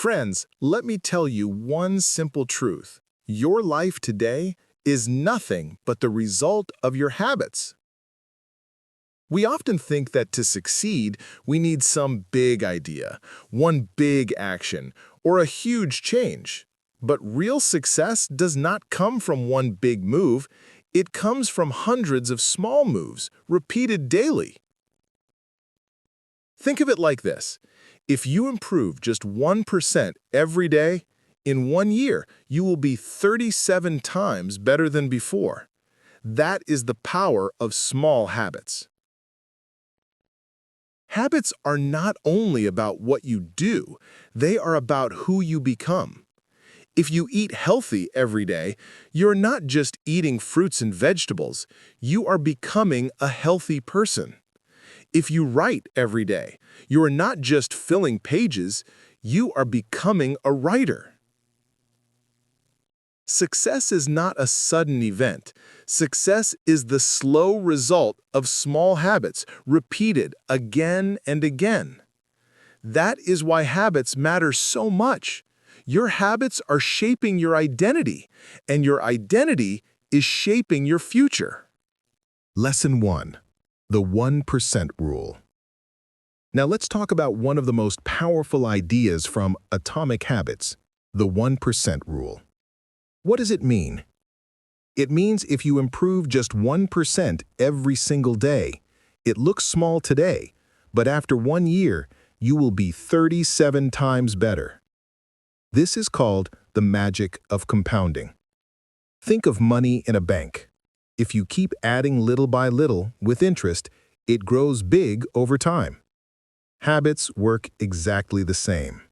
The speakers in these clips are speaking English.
Friends, let me tell you one simple truth. Your life today is nothing but the result of your habits. We often think that to succeed, we need some big idea, one big action, or a huge change. But real success does not come from one big move. It comes from hundreds of small moves, repeated daily. Think of it like this. If you improve just 1% every day, in 1 year, you will be 37 times better than before. That is the power of small habits. Habits are not only about what you do, they are about who you become. If you eat healthy every day, you're not just eating fruits and vegetables, you are becoming a healthy person. If you write every day, you are not just filling pages, you are becoming a writer. Success is not a sudden event. Success is the slow result of small habits repeated again and again. That is why habits matter so much. Your habits are shaping your identity, and your identity is shaping your future. Lesson 1. The 1% Rule. Now let's talk about one of the most powerful ideas from Atomic Habits, the 1% Rule. What does it mean? It means if you improve just 1% every single day, it looks small today, but after 1 year, you will be 37 times better. This is called the magic of compounding. Think of money in a bank. If you keep adding little by little with interest, it grows big over time. Habits work exactly the same.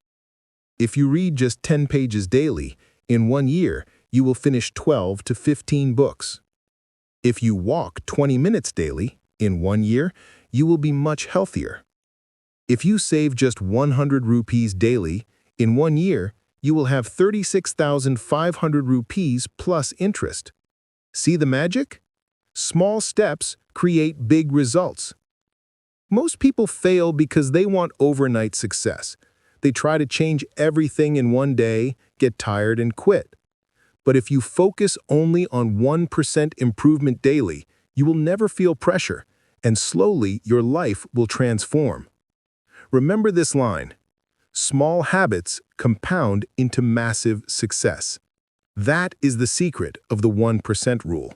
If you read just 10 pages daily, in 1 year, you will finish 12 to 15 books. If you walk 20 minutes daily, in 1 year, you will be much healthier. If you save just 100 rupees daily, in 1 year, you will have 36,500 rupees plus interest. See the magic? Small steps create big results. Most people fail because they want overnight success. They try to change everything in one day, get tired, and quit. But if you focus only on 1% improvement daily, you will never feel pressure, and slowly your life will transform. Remember this line: small habits compound into massive success. That is the secret of the 1% rule.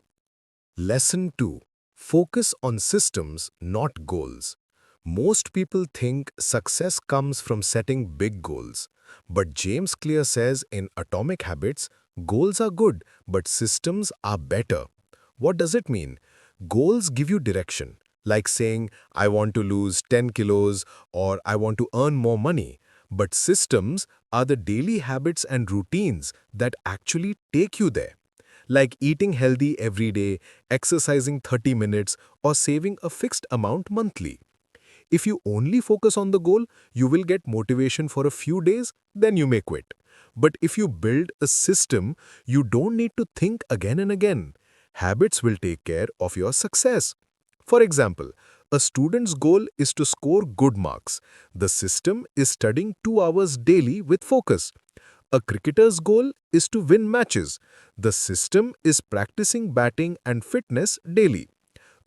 Lesson 2. Focus on systems, not goals. Most people think success comes from setting big goals. But James Clear says in Atomic Habits, goals are good, but systems are better. What does it mean? Goals give you direction, like saying, I want to lose 10 kilos or I want to earn more money. But systems are the daily habits and routines that actually take you there. Like eating healthy every day, exercising 30 minutes, or saving a fixed amount monthly. If you only focus on the goal, you will get motivation for a few days, then you may quit. But if you build a system, you don't need to think again and again. Habits will take care of your success. For example, a student's goal is to score good marks. The system is studying 2 hours daily with focus. A cricketer's goal is to win matches. The system is practicing batting and fitness daily.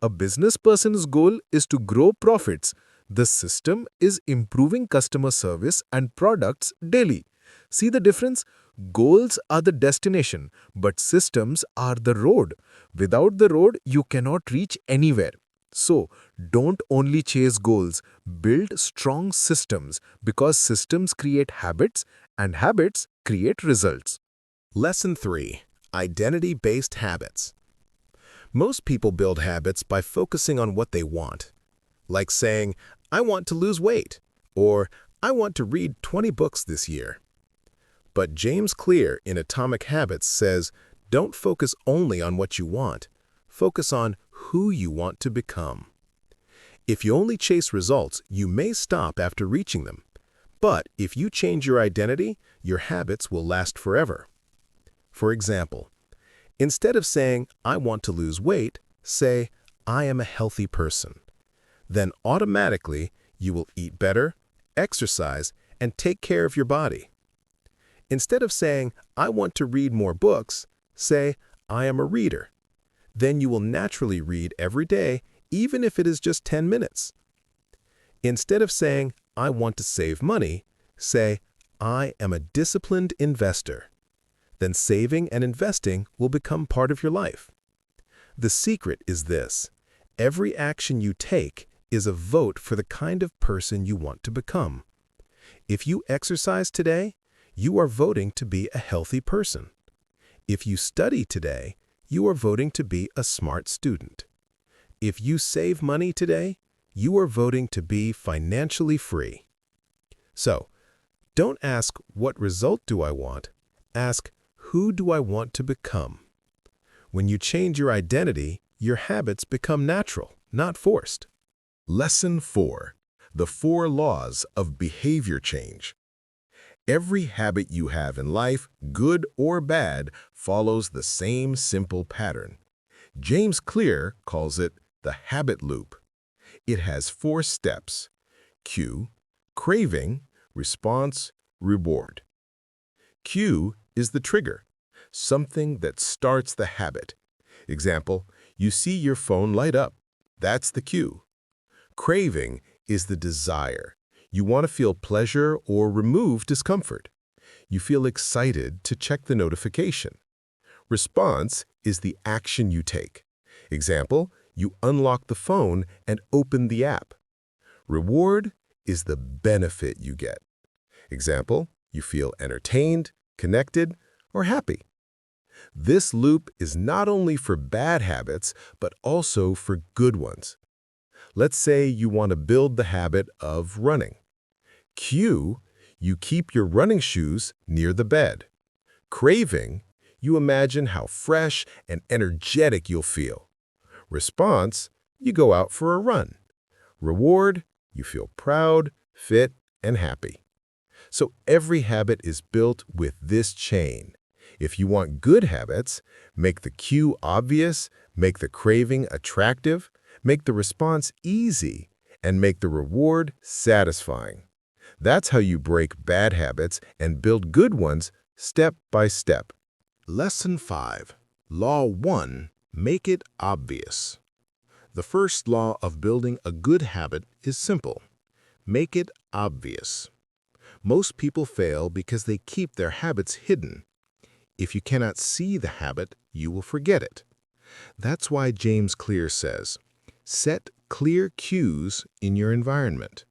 A business person's goal is to grow profits. The system is improving customer service and products daily. See the difference? Goals are the destination, but systems are the road. Without the road, you cannot reach anywhere. So, don't only chase goals, build strong systems because systems create habits and habits create results. Lesson 3. Identity-based habits. Most people build habits by focusing on what they want. Like saying, I want to lose weight, or I want to read 20 books this year. But James Clear in Atomic Habits says, don't focus only on what you want. Focus on who you want to become. If you only chase results, you may stop after reaching them. But if you change your identity, your habits will last forever. For example, instead of saying, I want to lose weight, say, I am a healthy person. Then automatically, you will eat better, exercise, and take care of your body. Instead of saying, I want to read more books, say, I am a reader. Then you will naturally read every day, even if it is just 10 minutes. Instead of saying, I want to save money, say, I am a disciplined investor. Then saving and investing will become part of your life. The secret is this: every action you take is a vote for the kind of person you want to become. If you exercise today, you are voting to be a healthy person. If you study today, you are voting to be a smart student. If you save money today, you are voting to be financially free. So, don't ask, what result do I want? Ask, who do I want to become? When you change your identity, your habits become natural, not forced. Lesson 4. The 4 Laws of Behavior Change. Every habit you have in life, good or bad, follows the same simple pattern. James Clear calls it the habit loop. It has 4 steps: cue, craving, response, reward. Cue is the trigger, something that starts the habit. Example, you see your phone light up. That's the cue. Craving is the desire. You want to feel pleasure or remove discomfort. You feel excited to check the notification. Response is the action you take. Example, you unlock the phone and open the app. Reward is the benefit you get. Example, you feel entertained, connected, or happy. This loop is not only for bad habits, but also for good ones. Let's say you want to build the habit of running. Cue, you keep your running shoes near the bed. Craving, you imagine how fresh and energetic you'll feel. Response, you go out for a run. Reward, you feel proud, fit, and happy. So every habit is built with this chain. If you want good habits, make the cue obvious, make the craving attractive, make the response easy, and make the reward satisfying. That's how you break bad habits and build good ones step by step. Lesson 5. Law 1. Make it obvious. The first law of building a good habit is simple. Make it obvious. Most people fail because they keep their habits hidden. If you cannot see the habit, you will forget it. That's why James Clear says, set clear cues in your environment.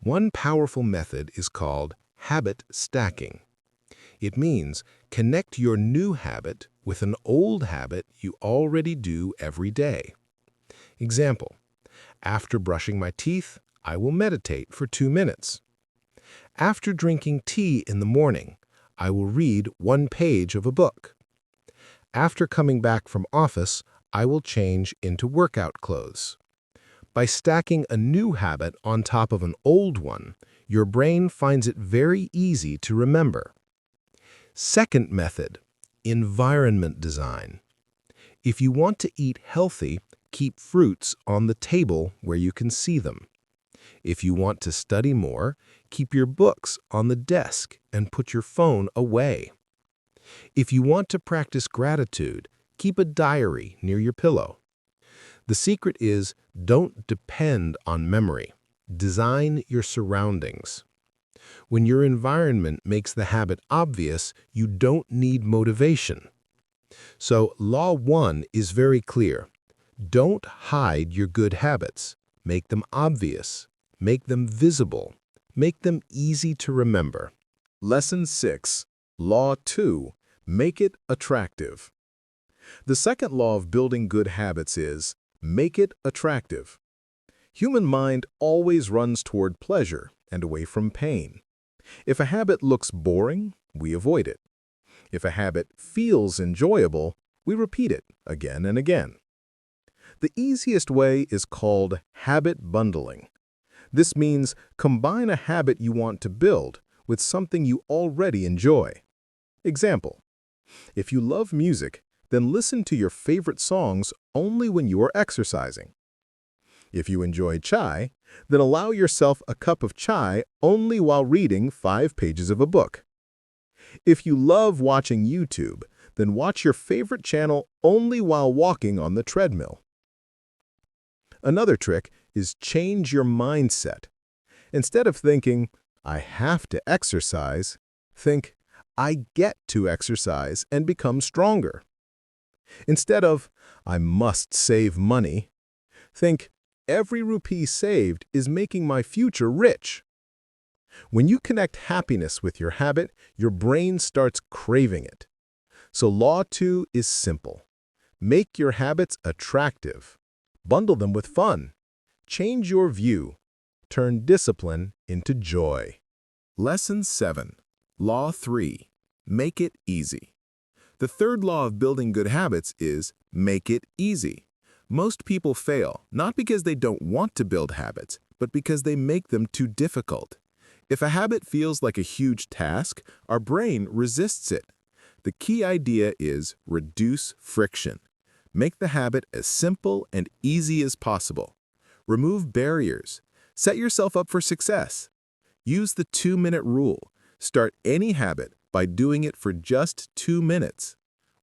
One powerful method is called habit stacking. It means connect your new habit with an old habit you already do every day. Example, after brushing my teeth, I will meditate for 2 minutes. After drinking tea in the morning, I will read 1 page of a book. After coming back from office, I will change into workout clothes. By stacking a new habit on top of an old one, your brain finds it very easy to remember. Second method, environment design. If you want to eat healthy, keep fruits on the table where you can see them. If you want to study more, keep your books on the desk and put your phone away. If you want to practice gratitude, keep a diary near your pillow. The secret is, don't depend on memory. Design your surroundings. When your environment makes the habit obvious, you don't need motivation. So, Law 1 is very clear. Don't hide your good habits. Make them obvious. Make them visible. Make them easy to remember. Lesson 6. Law 2. Make it attractive. The second law of building good habits is, make it attractive. Human mind always runs toward pleasure and away from pain. If a habit looks boring, we avoid it. If a habit feels enjoyable, we repeat it again and again. The easiest way is called habit bundling. This means combine a habit you want to build with something you already enjoy. Example, if you love music, then listen to your favorite songs only when you are exercising. If you enjoy chai, then allow yourself a cup of chai only while reading 5 pages of a book. If you love watching YouTube, then watch your favorite channel only while walking on the treadmill. Another trick is change your mindset. Instead of thinking, I have to exercise, think, I get to exercise and become stronger. Instead of, I must save money, think, every rupee saved is making my future rich. When you connect happiness with your habit, your brain starts craving it. So Law 2 is simple. Make your habits attractive. Bundle them with fun. Change your view. Turn discipline into joy. Lesson 7. Law 3. Make it easy. The third law of building good habits is make it easy. Most people fail, not because they don't want to build habits, but because they make them too difficult. If a habit feels like a huge task, our brain resists it. The key idea is reduce friction. Make the habit as simple and easy as possible. Remove barriers. Set yourself up for success. Use the 2-minute rule. Start any habit by doing it for just 2 minutes.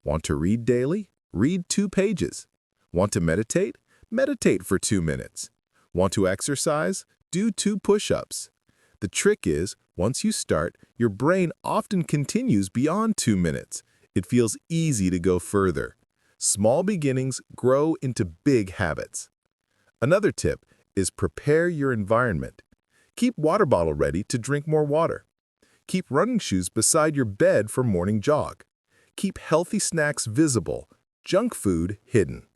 Want to read daily? Read 2 pages. Want to meditate? Meditate for 2 minutes. Want to exercise? Do 2 push-ups. The trick is, once you start, your brain often continues beyond 2 minutes. It feels easy to go further. Small beginnings grow into big habits. Another tip is prepare your environment. Keep water bottle ready to drink more water. Keep running shoes beside your bed for morning jog. Keep healthy snacks visible, junk food hidden.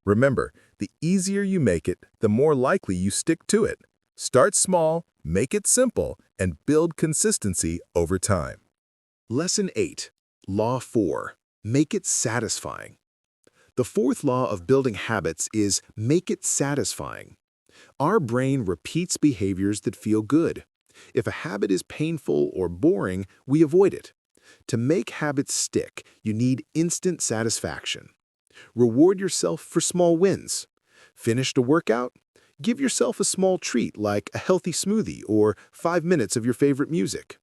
Remember, the easier you make it, the more likely you stick to it. Start small, make it simple, and build consistency over time. Lesson 8. Law 4. Make it satisfying. The fourth law of building habits is make it satisfying. Our brain repeats behaviors that feel good. If a habit is painful or boring, we avoid it. To make habits stick, you need instant satisfaction. Reward yourself for small wins. Finished a workout? Give yourself a small treat like a healthy smoothie or 5 minutes of your favorite music.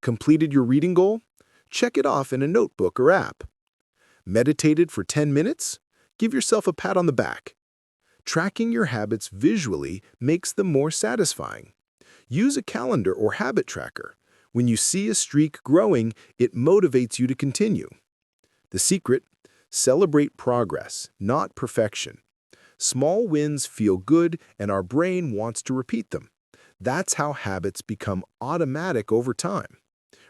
Completed your reading goal? Check it off in a notebook or app. Meditated for 10 minutes? Give yourself a pat on the back. Tracking your habits visually makes them more satisfying. Use a calendar or habit tracker. When you see a streak growing, it motivates you to continue. The secret? Celebrate progress, not perfection. Small wins feel good and our brain wants to repeat them. That's how habits become automatic over time.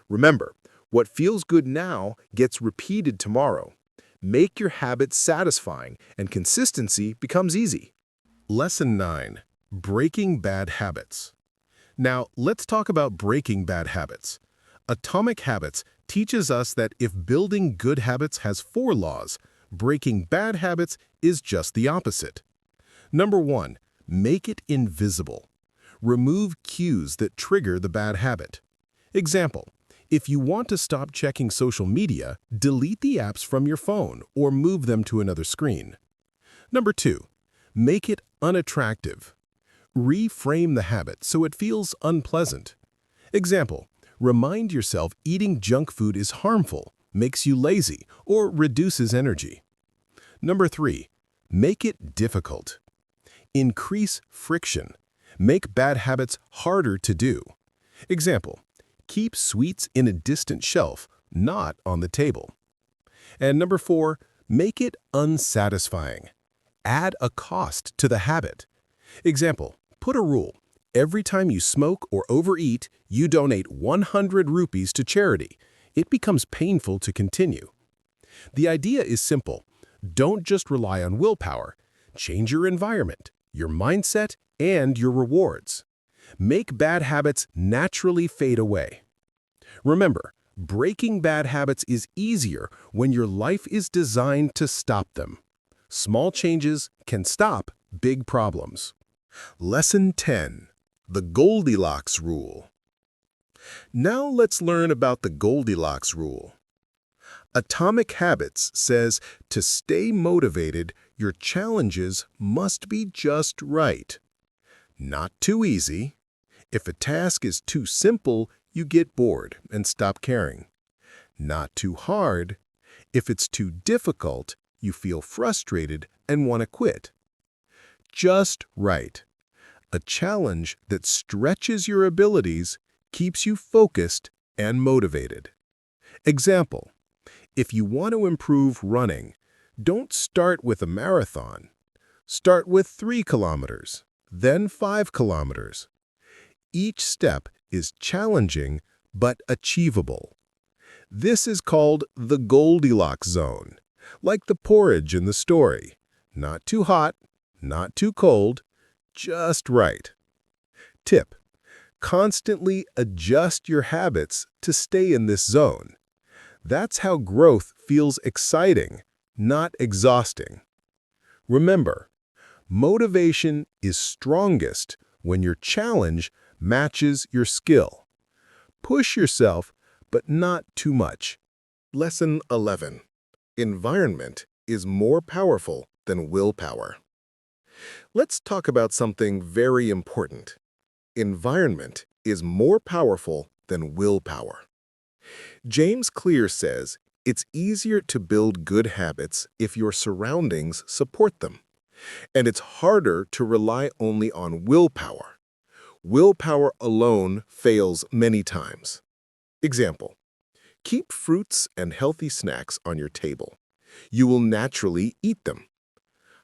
Remember, what feels good now gets repeated tomorrow. Make your habits satisfying and consistency becomes easy. Lesson 9. Breaking bad habits. Now, let's talk about breaking bad habits. Atomic Habits teaches us that if building good habits has 4 laws, breaking bad habits is just the opposite. Number 1. Make it invisible. Remove cues that trigger the bad habit. Example, if you want to stop checking social media, delete the apps from your phone or move them to another screen. Number 2. Make it unattractive. Reframe the habit so it feels unpleasant. Example, remind yourself eating junk food is harmful, makes you lazy, or reduces energy. Number 3. Make it difficult. Increase friction. Make bad habits harder to do. Example, keep sweets in a distant shelf, not on the table. And number 4, make it unsatisfying. Add a cost to the habit. Example, put a rule. Every time you smoke or overeat, you donate 100 rupees to charity. It becomes painful to continue. The idea is simple. Don't just rely on willpower. Change your environment, your mindset, and your rewards. Make bad habits naturally fade away. Remember, breaking bad habits is easier when your life is designed to stop them. Small changes can stop big problems. Lesson 10. The Goldilocks Rule. Now let's learn about the Goldilocks Rule. Atomic Habits says to stay motivated, your challenges must be just right. Not too easy. If a task is too simple, you get bored and stop caring. not too hard. If it's too difficult, you feel frustrated and want to quit. Just right. A challenge that stretches your abilities, keeps you focused and motivated. Example, if you want to improve running, don't start with a marathon. Start with 3 kilometers, then 5 kilometers. Each step is challenging but achievable. This is called the Goldilocks zone, like the porridge in the story. Not too hot, not too cold, just right. Tip: constantly adjust your habits to stay in this zone. That's how growth feels exciting, not exhausting. Remember, motivation is strongest when your challenge matches your skill. Push yourself, but not too much. Lesson 11. Environment is more powerful than willpower. Let's talk about something very important. Environment is more powerful than willpower. James Clear says, it's easier to build good habits if your surroundings support them. And it's harder to rely only on willpower. Willpower alone fails many times. Example, keep fruits and healthy snacks on your table. You will naturally eat them.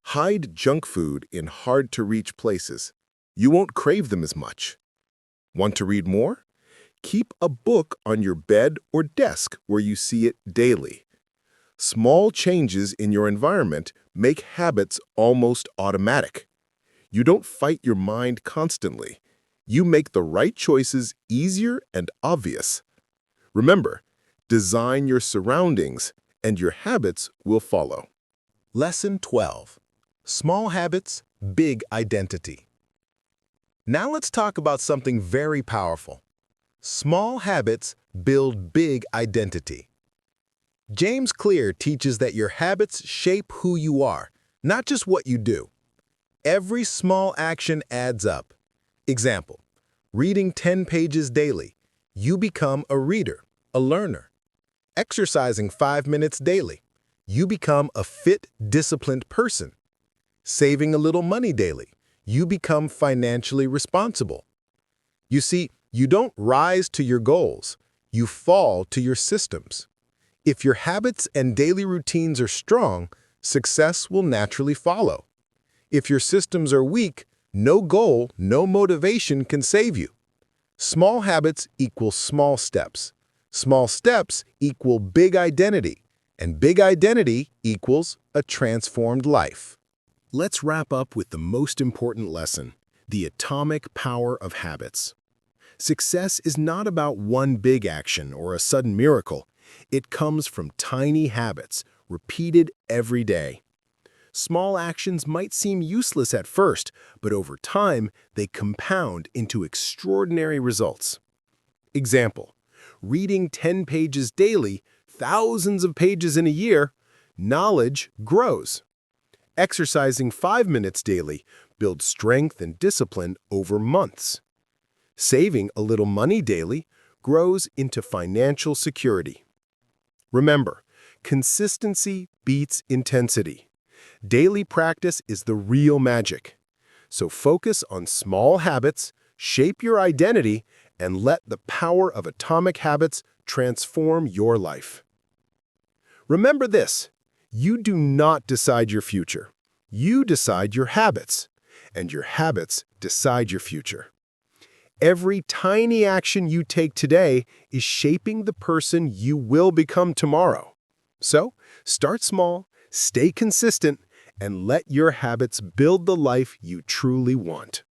Hide junk food in hard-to-reach places. You won't crave them as much. Want to read more? Keep a book on your bed or desk where you see it daily. Small changes in your environment make habits almost automatic. You don't fight your mind constantly. You make the right choices easier and obvious. Remember, design your surroundings and your habits will follow. Lesson 12. Small habits, big identity. Now let's talk about something very powerful. Small habits build big identity. James Clear teaches that your habits shape who you are, not just what you do. Every small action adds up. Example, reading 10 pages daily. You become a reader, a learner. Exercising 5 minutes daily. You become a fit, disciplined person. Saving a little money daily. You become financially responsible. You see, you don't rise to your goals. You fall to your systems. If your habits and daily routines are strong, success will naturally follow. If your systems are weak, no goal, no motivation can save you. Small habits equal small steps. Small steps equal big identity. And big identity equals a transformed life. Let's wrap up with the most important lesson, the atomic power of habits. Success is not about one big action or a sudden miracle. It comes from tiny habits, repeated every day. Small actions might seem useless at first, but over time, they compound into extraordinary results. Example, reading 10 pages daily, thousands of pages in a year, knowledge grows. Exercising 5 minutes daily builds strength and discipline over months. Saving a little money daily grows into financial security. Remember, consistency beats intensity. Daily practice is the real magic. So focus on small habits, shape your identity, and let the power of atomic habits transform your life. Remember this, you do not decide your future. You decide your habits, and your habits decide your future. Every tiny action you take today is shaping the person you will become tomorrow. So, start small, stay consistent, and let your habits build the life you truly want.